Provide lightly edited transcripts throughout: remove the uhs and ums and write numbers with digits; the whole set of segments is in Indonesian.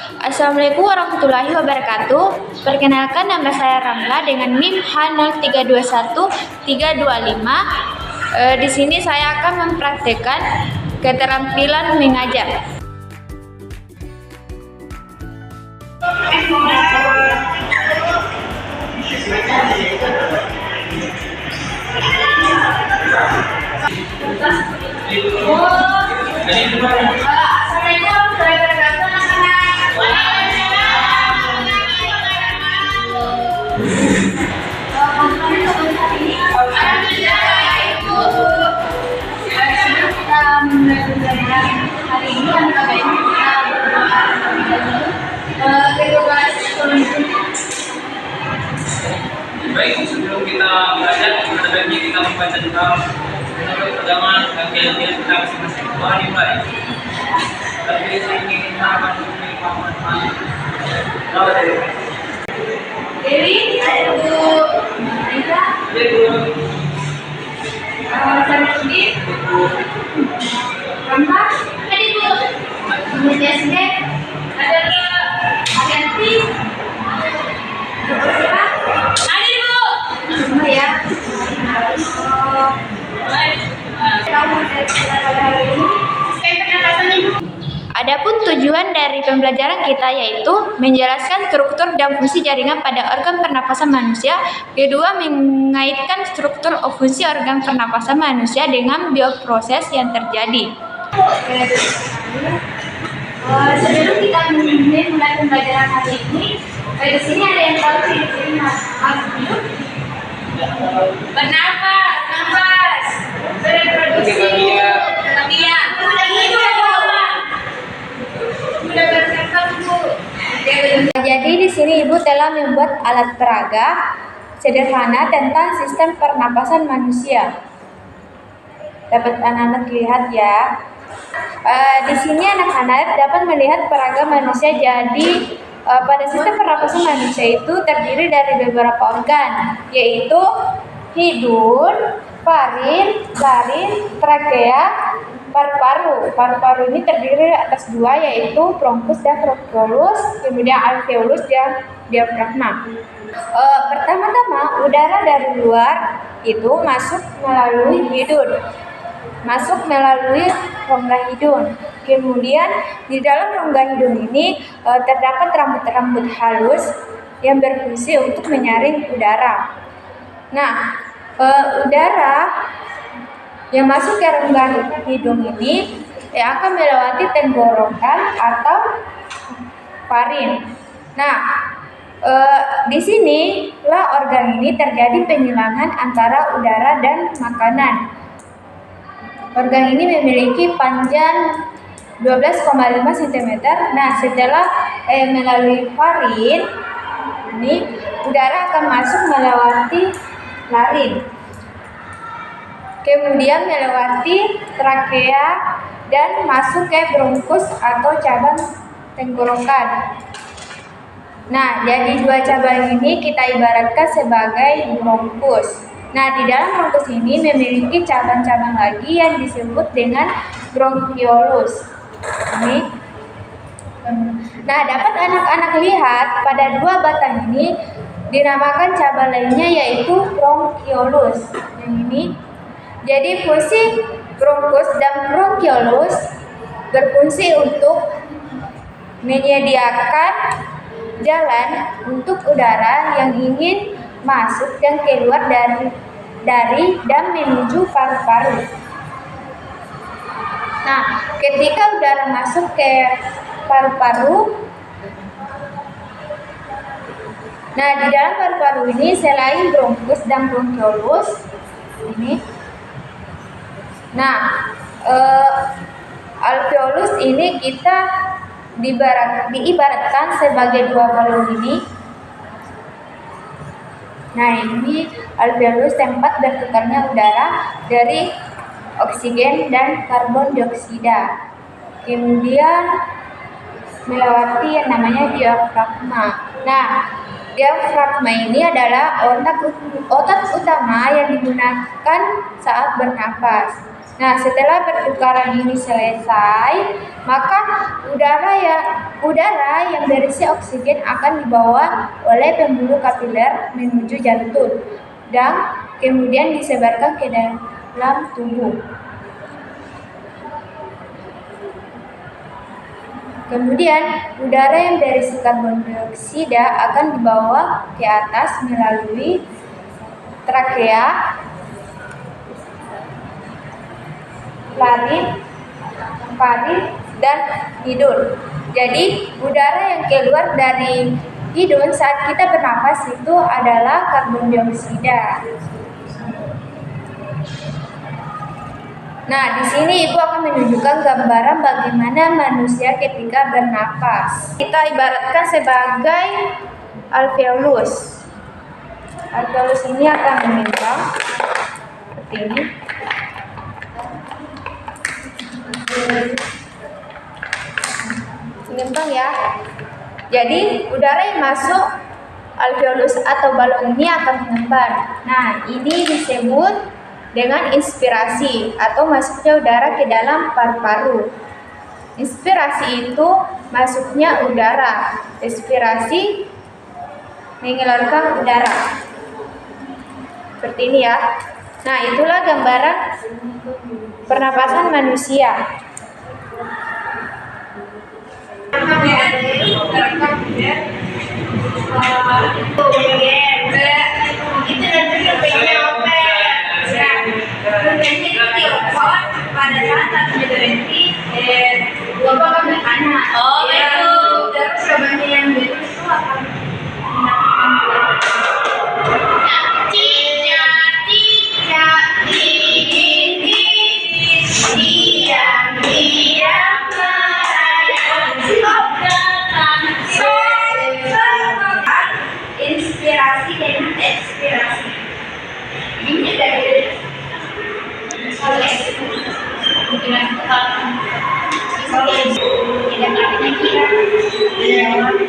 Assalamualaikum warahmatullahi wabarakatuh. Perkenalkan, nama saya Ramla dengan NIM H0321-325. Di sini saya akan mempraktekkan keterampilan mengajar. Baik, sebelum kita belajar, ada baiknya kita membaca tentang menurut agama dan keyakinan kita masing-masing. Tuhan dimulai. Tapi saya ingin kita akan memiliki pemahaman. Dewi, ada Bu Aida, Sarudi, Ramla, tadi Bu, kemudian Sdek, ada Arianti, semua ya. Adapun tujuan dari pembelajaran kita yaitu menjelaskan struktur dan fungsi jaringan pada organ pernapasan manusia. Kedua, mengaitkan struktur fungsi organ pernapasan manusia dengan bioproses yang terjadi. Sebelum kita mulai pembelajaran hari ini, di sini ada yang tahu di sini makhluk hidup? Bernafas, nafas, bereproduksi, kelebihan, udah hidup udah berkembang Bu. Jadi di sini Ibu telah membuat alat peraga sederhana tentang sistem pernapasan manusia. Dapat anak-anak lihat ya. Di sini anak-anak dapat melihat peraga manusia. Jadi pada sistem pernapasan manusia itu terdiri dari beberapa organ, yaitu hidung, faring, laring, trakea, paru-paru. Paru-paru ini terdiri atas dua, yaitu bronkus dan bronkiolus, kemudian alveolus dan diafragma. Pertama-tama, udara dari luar itu masuk melalui hidung, masuk melalui rongga hidung. Kemudian di dalam rongga hidung ini terdapat rambut-rambut halus yang berfungsi untuk menyaring udara. Nah, udara yang masuk ke rongga hidung ini akan melewati tenggorokan atau faring. Nah, di sini lah organ ini terjadi penyilangan antara udara dan makanan. Organ ini memiliki panjang 12,5 cm. Nah, setelah melalui faring, ini udara akan masuk melewati laring, kemudian melewati trakea dan masuk ke bronkus atau cabang tenggorokan. Nah, jadi dua cabang ini kita ibaratkan sebagai bronkus. Nah, di dalam bronkus ini memiliki cabang-cabang lagi yang disebut dengan bronkiolus. Ini. Nah, dapat anak-anak lihat pada dua batang ini dinamakan cabang lainnya yaitu bronkiolus. Yang ini. Jadi fungsi bronkus dan bronkiolus berfungsi untuk menyediakan jalan untuk udara yang ingin masuk dan keluar dari dan menuju paru-paru. Nah, ketika udara masuk ke paru-paru, nah di dalam paru-paru ini selain bronkus dan bronkiolus ini, nah alveolus ini kita diibaratkan sebagai dua balon ini. Nah, ini alveolus tempat bertukarnya udara dari oksigen dan karbon dioksida. Kemudian melewati yang namanya diafragma. Nah, diafragma ini adalah otot utama yang digunakan saat bernafas. Nah, setelah pertukaran ini selesai, maka udara yang berisi oksigen akan dibawa oleh pembuluh kapiler menuju jantung dan kemudian disebarkan ke dalam tubuh. Kemudian, udara yang berisi karbon dioksida akan dibawa ke atas melalui trakea, faring, dan hidung. Jadi, udara yang keluar dari hidung saat kita bernapas itu adalah karbon dioksida. Nah, di sini Ibu akan menunjukkan gambaran bagaimana manusia ketika bernapas. Kita ibaratkan sebagai alveolus. Alveolus ini akan mengembang seperti ini. Mengembang ya. Jadi udara yang masuk alveolus atau balon ini akan mengembang. Nah, ini disebut dengan inspirasi atau masuknya udara ke dalam paru-paru. Inspirasi itu masuknya udara. Expirasi mengeluarkan udara. Seperti ini ya. Nah, itulah gambaran pernapasan manusia. Inspirasi dan ekspirasi. Ini dari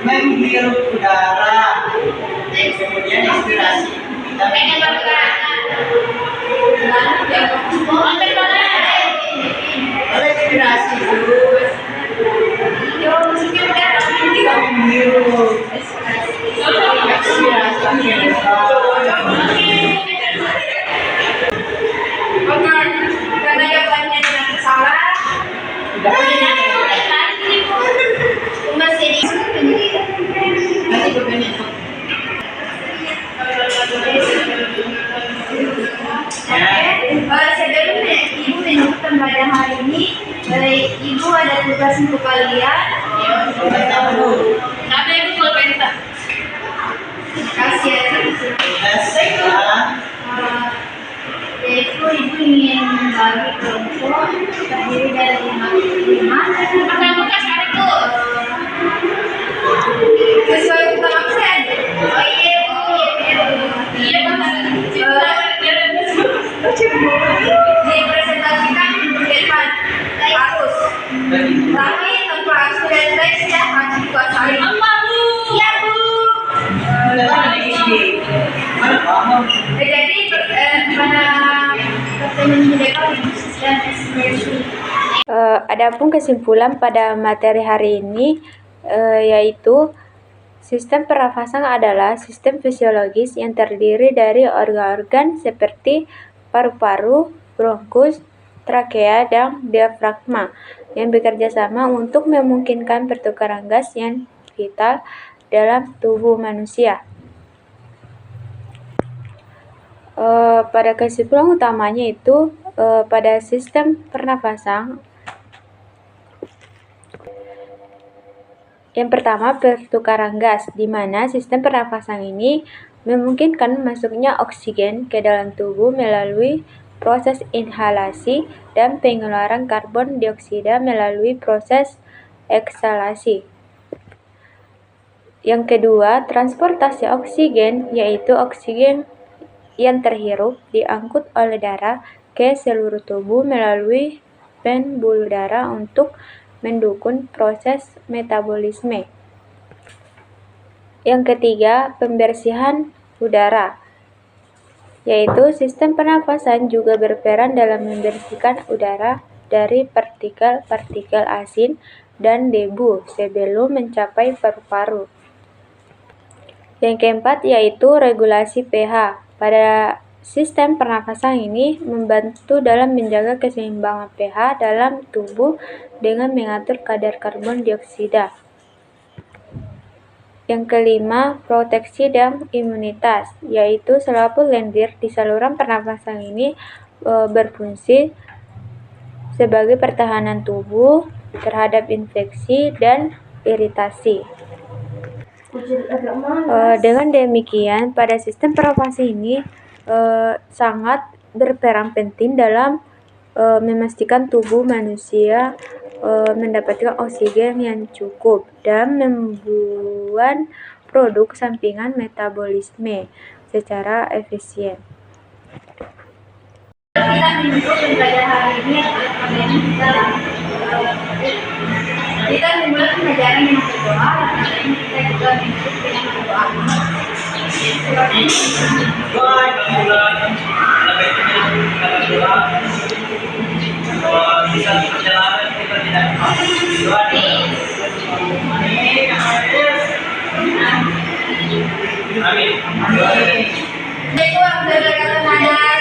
menghirup udara, kemudian inspirasi. Kalau inspirasi dulu, kita menghirup. Karena jawabannya dengan salah, masih sebelumnya Ibu menunjukkan pada hari ini, Ibu ada tugas untuk kalian. Ada Ibu pulpen. Kasih ya. Yaitu Ibu ingin membagi kelompok terdiri dari 5. Sesuai kita maksud. Oh iya Bu. Iya dipresentasikan di depan harus. Tapi tanpa harus dan teks ya harus dikuasai. Iya Bu. Jadi adapun kesimpulan pada materi hari ini yaitu sistem pernafasan adalah sistem fisiologis yang terdiri dari organ-organ seperti paru-paru, bronkus, trakea, dan diafragma yang bekerja sama untuk memungkinkan pertukaran gas yang vital dalam tubuh manusia. Pada kesimpulan utamanya itu pada sistem pernafasan yang pertama pertukaran gas, di mana sistem pernafasan ini memungkinkan masuknya oksigen ke dalam tubuh melalui proses inhalasi dan pengeluaran karbon dioksida melalui proses eksalasi. Yang kedua, transportasi oksigen, yaitu oksigen yang terhirup diangkut oleh darah ke seluruh tubuh melalui pembuluh darah untuk mendukung proses metabolisme. Yang ketiga, pembersihan udara. yaitu sistem pernafasan juga berperan dalam membersihkan udara dari partikel-partikel asin dan debu sebelum mencapai paru-paru. Yang keempat yaitu regulasi pH. Pada sistem pernafasan ini membantu dalam menjaga keseimbangan pH dalam tubuh dengan mengatur kadar karbon dioksida. Yang kelima, proteksi dan imunitas, yaitu selaput lendir di saluran pernafasan ini berfungsi sebagai pertahanan tubuh terhadap infeksi dan iritasi. Dengan demikian, pada sistem pernafasan ini sangat berperan penting dalam memastikan tubuh manusia mendapatkan oksigen yang cukup dan membuat produk sampingan metabolisme secara efisien. Kita minggu pembelajaran hari ini kita memulai pembelajaran yang kedua, dan hari ini kita juga mengikuti dengan berdoa. Bisa perjalanan kita tidak Amin. Assalamualaikum warahmatullahi wabarakatuh.